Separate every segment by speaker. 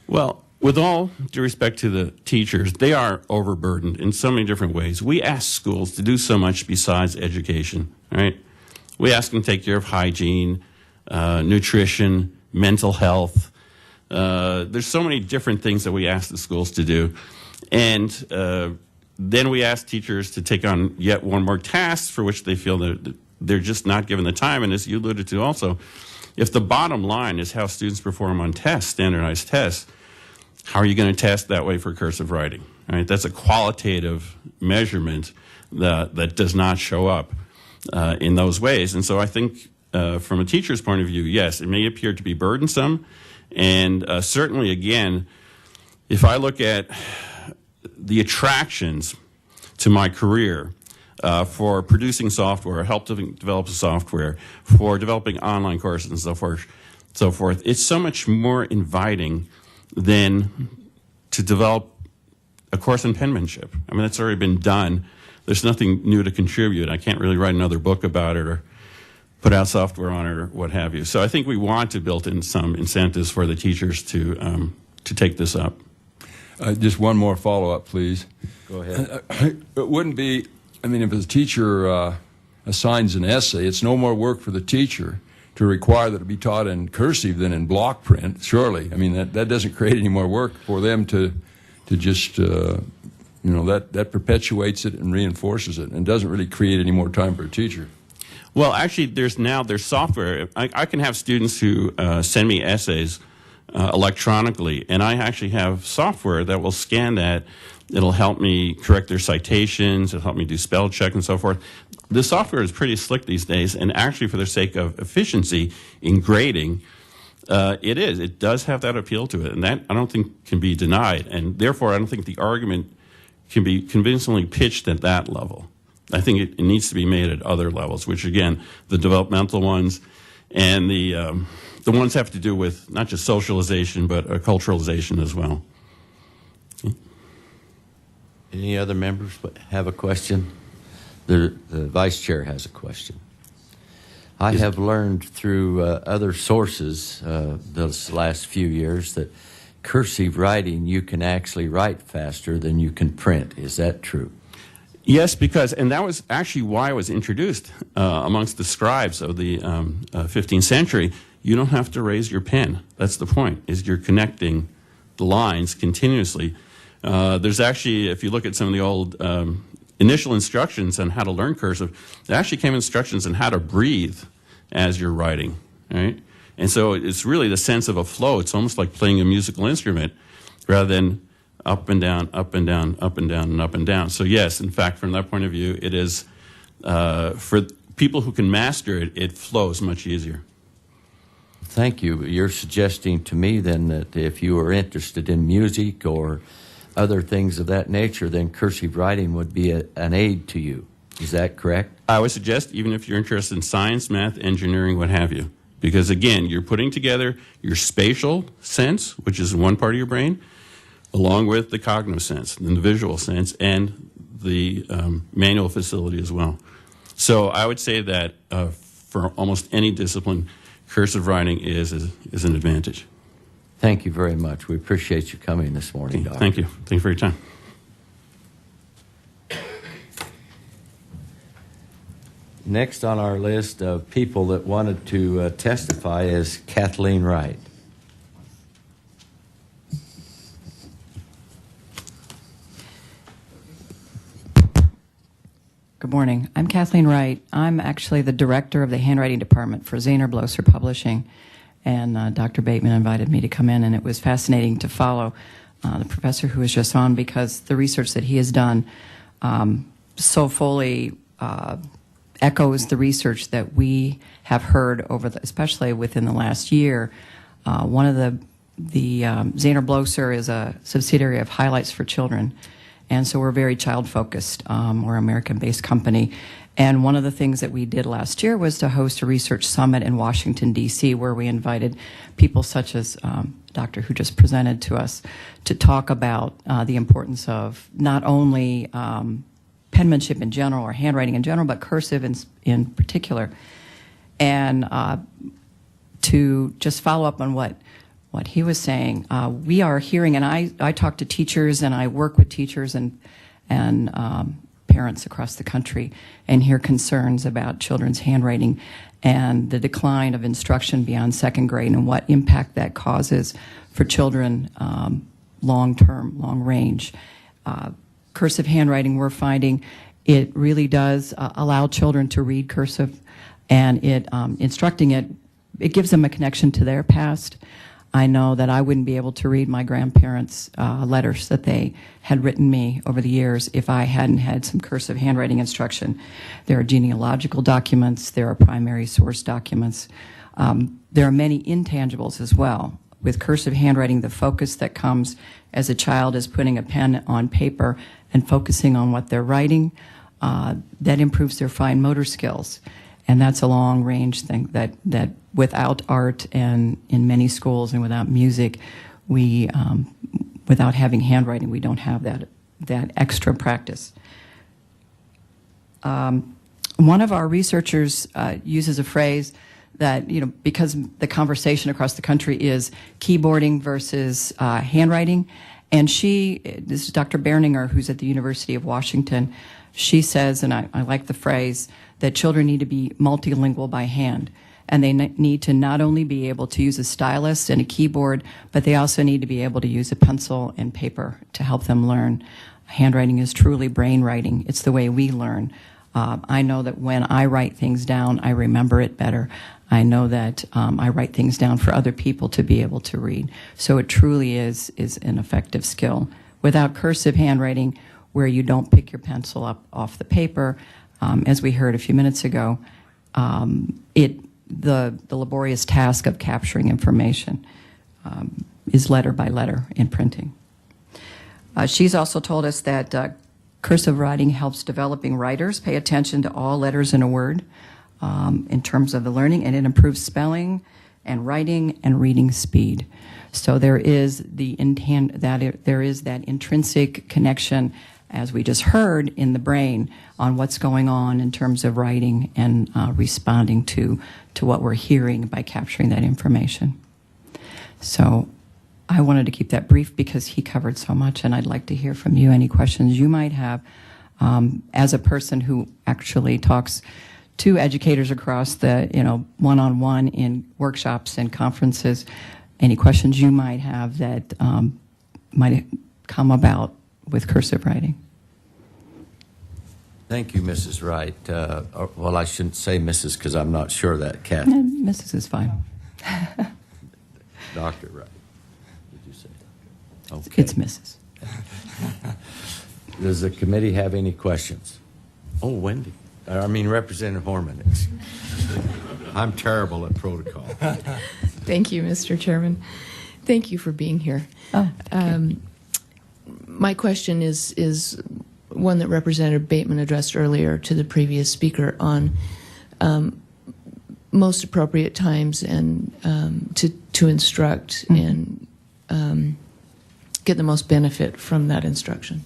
Speaker 1: Well, with all due respect to the teachers, they are overburdened in so many different ways. We ask schools to do so much besides education, right? We ask them to take care of hygiene, nutrition, mental health. There's so many different things that we ask the schools to do. And then we ask teachers to take on yet one more task for which they feel that they're just not given the time. And as you alluded to also, if the bottom line is how students perform on tests, standardized tests, how are you going to test that way for cursive writing? Right? That's a qualitative measurement that does not show up in those ways. And so I think from a teacher's point of view, yes, it may appear to be burdensome. And certainly, again, if I look at the attractions to my career for producing software, helping develop software, for developing online courses and so forth, it's so much more inviting than to develop a course in penmanship. I mean, that's already been done. There's nothing new to contribute. I can't really write another book about it or put out software on it or what have you. So I think we want to build in some incentives for the teachers to take this up.
Speaker 2: Just one more follow-up, please.
Speaker 1: Go ahead.
Speaker 2: It wouldn't be, I mean, if a teacher assigns an essay, it's no more work for the teacher to require that it be taught in cursive than in block print, surely. I mean, that doesn't create any more work for them to just, that perpetuates it and reinforces it and doesn't really create any more time for a teacher.
Speaker 1: Well, actually, there's software. I can have students who send me essays electronically, and I actually have software that will scan that. It'll help me correct their citations. It'll help me do spell check and so forth. The software is pretty slick these days, and actually for the sake of efficiency in grading, it does have that appeal to it, and that I don't think can be denied, and therefore I don't think the argument can be convincingly pitched at that level. I think it needs to be made at other levels, which again, the developmental ones and the ones have to do with not just socialization, but culturalization as well. Okay.
Speaker 3: Any other members have a question? The Vice Chair has a question. I have learned through other sources those last few years that cursive writing, you can actually write faster than you can print. Is that true?
Speaker 1: Yes, and that was actually why it was introduced amongst the scribes of the 15th century. You don't have to raise your pen. That's the point, is you're connecting the lines continuously. There's actually, if you look at some of the old initial instructions on how to learn cursive, there actually came instructions on how to breathe as you're writing, right? And so it's really the sense of a flow. It's almost like playing a musical instrument rather than up and down, up and down, up and down, and up and down. So yes, in fact, from that point of view, it is, for people who can master it, it flows much easier.
Speaker 3: Thank you. You're suggesting to me then that if you are interested in music or other things of that nature, then cursive writing would be an aid to you. Is that correct?
Speaker 1: I would suggest even if you're interested in science, math, engineering, what have you. Because again, you're putting together your spatial sense, which is in one part of your brain, along with the cognitive sense and the visual sense and the manual facility as well. So I would say that for almost any discipline, cursive writing is an advantage.
Speaker 3: Thank you very much. We appreciate you coming this morning, Doctor.
Speaker 1: Thank you. Thank you for your time.
Speaker 3: Next on our list of people that wanted to testify is Kathleen Wright.
Speaker 4: Good morning. I'm Kathleen Wright. I'm actually the director of the handwriting department for Zahner Blosser Publishing. And Dr. Bateman invited me to come in, and it was fascinating to follow the professor who was just on, because the research that he has done so fully echoes the research that we have heard especially within the last year. One of the Zahner Blosser is a subsidiary of Highlights for Children, and so we're very child-focused. We're an American-based company. And one of the things that we did last year was to host a research summit in Washington, D.C., where we invited people such as Doctor who just presented to us to talk about the importance of not only penmanship in general or handwriting in general, but cursive in particular. And to just follow up on what what he was saying. We are hearing, and I talk to teachers and I work with teachers and parents across the country and hear concerns about children's handwriting and the decline of instruction beyond second grade and what impact that causes for children long-term, long-range. Cursive handwriting, we're finding it really does allow children to read cursive, and instructing it gives them a connection to their past. I know that I wouldn't be able to read my grandparents' letters that they had written me over the years if I hadn't had some cursive handwriting instruction. There are genealogical documents, there are primary source documents. There are many intangibles as well. With cursive handwriting, the focus that comes as a child is putting a pen on paper and focusing on what they're writing, that improves their fine motor skills. And that's a long-range thing that without art and in many schools and without music, without having handwriting, we don't have that extra practice. One of our researchers uses a phrase that, because the conversation across the country is keyboarding versus handwriting, and this is Dr. Berninger, who's at the University of Washington. She says, and I like the phrase, that children need to be multilingual by hand. And they need to not only be able to use a stylus and a keyboard, but they also need to be able to use a pencil and paper to help them learn. Handwriting is truly brain writing. It's the way we learn. I know that when I write things down, I remember it better. I know that I write things down for other people to be able to read. So it truly is an effective skill. Without cursive handwriting, where you don't pick your pencil up off the paper, as we heard a few minutes ago, the laborious task of capturing information is letter by letter in printing. She's also told us that cursive writing helps developing writers pay attention to all letters in a word in terms of the learning, and it improves spelling and writing and reading speed. So there is there is that intrinsic connection, as we just heard, in the brain on what's going on in terms of writing and responding to what we're hearing by capturing that information. So I wanted to keep that brief because he covered so much, and I'd like to hear from you any questions you might have. As a person who actually talks to educators across the, one-on-one in workshops and conferences, any questions you might have that might come about with cursive writing.
Speaker 3: Thank you, Mrs. Wright. Well, I shouldn't say Mrs. because I'm not sure that, Kathy.
Speaker 4: Mrs. is fine.
Speaker 3: Dr. Wright. Did you say Dr.? Okay.
Speaker 4: It's Mrs.
Speaker 3: Does the committee have any questions? Oh, Wendy. Representative Horman. I'm terrible at protocol.
Speaker 5: Thank you, Mr. Chairman. Thank you for being here.
Speaker 4: Oh,
Speaker 5: my question is one that Representative Bateman addressed earlier to the previous speaker on most appropriate times and to instruct and get the most benefit from that instruction.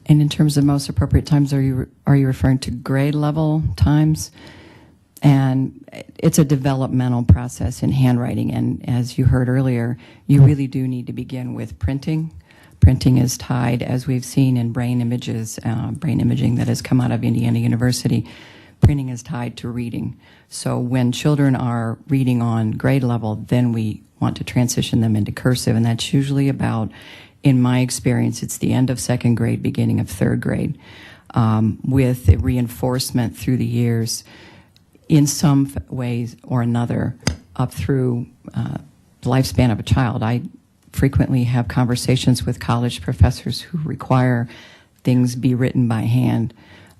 Speaker 4: And in terms of most appropriate times, are you referring to grade level times? And it's a developmental process in handwriting, and as you heard earlier, you really do need to begin with printing. Printing is tied, as we've seen in brain imaging that has come out of Indiana University, printing is tied to reading. So when children are reading on grade level, then we want to transition them into cursive, and that's usually about, in my experience, it's the end of second grade, beginning of third grade, with a reinforcement through the years in some ways or another up through the lifespan of a child. I frequently have conversations with college professors who require things be written by hand.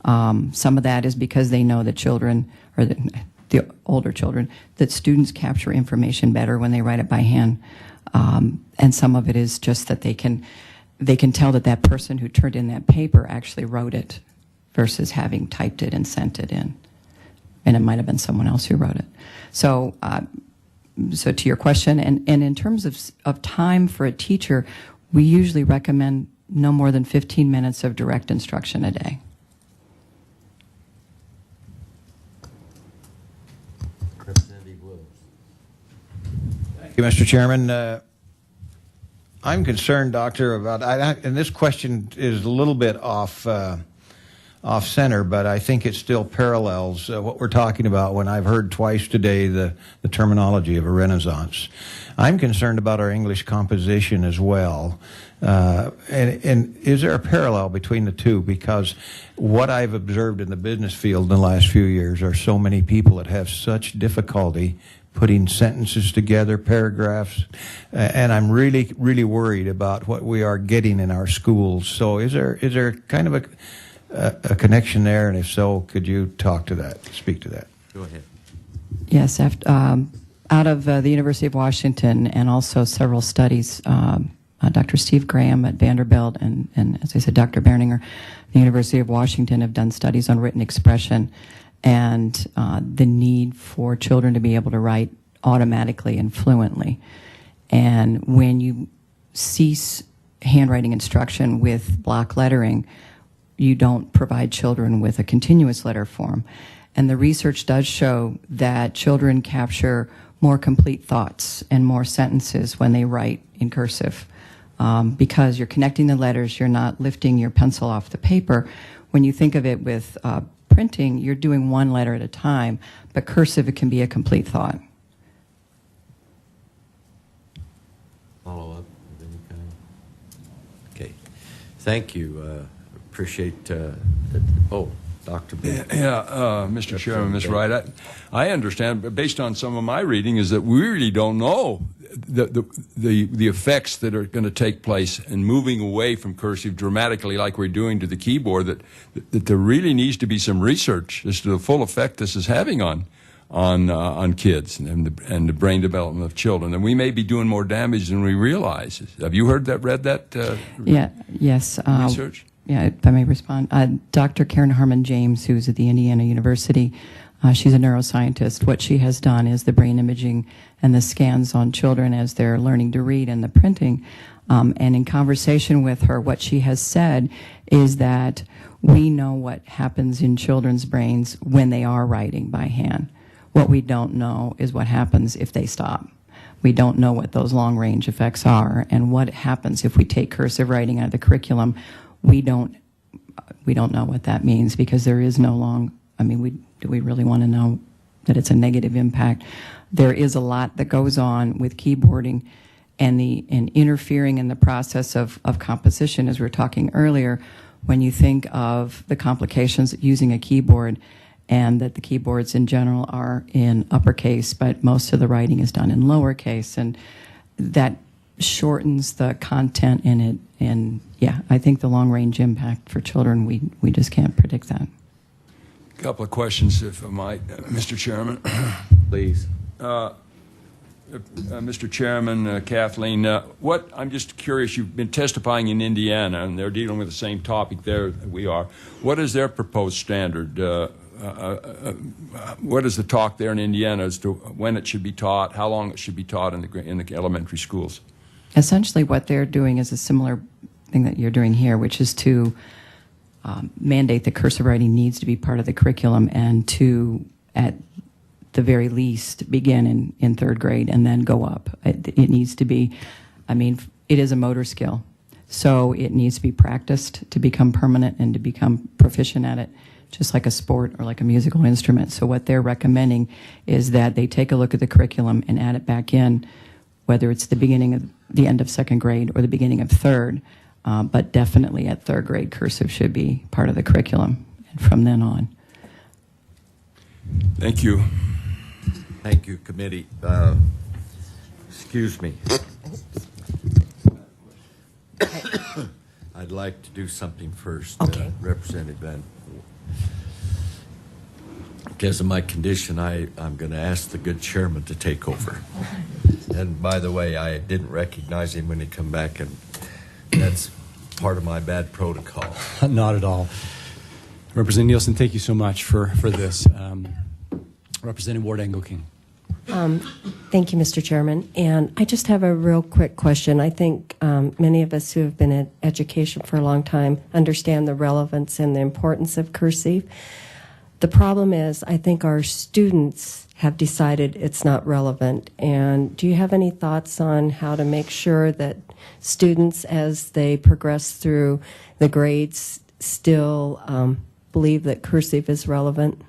Speaker 4: Some of that is because they know that children, or the older children, that students capture information better when they write it by hand. And some of it is just that they can tell that that person who turned in that paper actually wrote it versus having typed it and sent it in. And it might have been someone else who wrote it. So to your question, and in terms of time for a teacher, we usually recommend no more than 15 minutes of direct instruction a day.
Speaker 3: Representative Williams.
Speaker 6: Thank you, Mr. Chairman. I'm concerned, Doctor, about, and this question is a little bit off center, but I think it still parallels what we're talking about when I've heard twice today the terminology of a renaissance. I'm concerned about our English composition as well. And is there a parallel between the two? Because what I've observed in the business field in the last few years are so many people that have such difficulty putting sentences together, paragraphs, and I'm really, really worried about what we are getting in our schools. So is there kind of a connection there? And if so, could you talk to that, speak to that?
Speaker 3: Go ahead.
Speaker 4: Yes, out of the University of Washington and also several studies, Dr. Steve Graham at Vanderbilt and as I said, Dr. Berninger, the University of Washington have done studies on written expression and the need for children to be able to write automatically and fluently. And when you cease handwriting instruction with block lettering, you don't provide children with a continuous letter form. And the research does show that children capture more complete thoughts and more sentences when they write in cursive. Because you're connecting the letters, you're not lifting your pencil off the paper. When you think of it with printing, you're doing one letter at a time, but cursive, it can be a complete thought.
Speaker 3: Follow up of any kind? Okay. Thank you. Appreciate Dr. B.
Speaker 2: Mr. Chairman, Ms. Wright, I understand, but based on some of my reading, is that we really don't know the effects that are going to take place in moving away from cursive dramatically like we're doing to the keyboard, that there really needs to be some research as to the full effect this is having on kids and the brain development of children. And we may be doing more damage than we realize. Have you read that
Speaker 4: Yes.
Speaker 2: research?
Speaker 4: Yeah, if I may respond. Dr. Karen Harmon James, who's at the Indiana University, she's a neuroscientist. What she has done is the brain imaging and the scans on children as they're learning to read and the printing. And in conversation with her, what she has said is that we know what happens in children's brains when they are writing by hand. What we don't know is what happens if they stop. We don't know what those long-range effects are, and what happens if we take cursive writing out of the curriculum. We don't know what that means, because there is no long. I mean, do we really want to know that it's a negative impact? There is a lot that goes on with keyboarding and interfering in the process of composition, as we were talking earlier. When you think of the complications of using a keyboard, and that the keyboards in general are in uppercase, but most of the writing is done in lowercase, and that shortens the content in it. And yeah, I think the long-range impact for children, we just can't predict that.
Speaker 2: A couple of questions, if I might, Mr. Chairman.
Speaker 3: Please.
Speaker 2: Mr. Chairman, Kathleen, I'm just curious, you've been testifying in Indiana, and they're dealing with the same topic there that we are. What is their proposed standard? What is the talk there in Indiana as to when it should be taught, how long it should be taught in the elementary schools?
Speaker 4: Essentially, what they're doing is a similar thing that you're doing here, which is to mandate that cursive writing needs to be part of the curriculum, and to, at the very least, begin in third grade and then go up. It needs to be, I mean, it is a motor skill, so it needs to be practiced to become permanent and to become proficient at it, just like a sport or like a musical instrument. So what they're recommending is that they take a look at the curriculum and add it back in, whether it's the beginning of the end of second grade or the beginning of third, but definitely at third grade, cursive should be part of the curriculum, and from then on.
Speaker 2: Thank you.
Speaker 3: Thank you, committee. Excuse me. I'd like to do something first.
Speaker 7: Okay.
Speaker 3: Representative Van. Because of my condition, I'm going to ask the good chairman to take over. And by the way, I didn't recognize him when he come back, and that's part of my bad protocol.
Speaker 7: Not at all. Representative Nielsen, thank you so much for this. Representative Ward-Engelking.
Speaker 8: Thank you, Mr. Chairman. And I just have a real quick question. I think many of us who have been in education for a long time understand the relevance and the importance of cursive. The problem is, I think our students have decided it's not relevant. And do you have any thoughts on how to make sure that students, as they progress through the grades, still believe that cursive is relevant?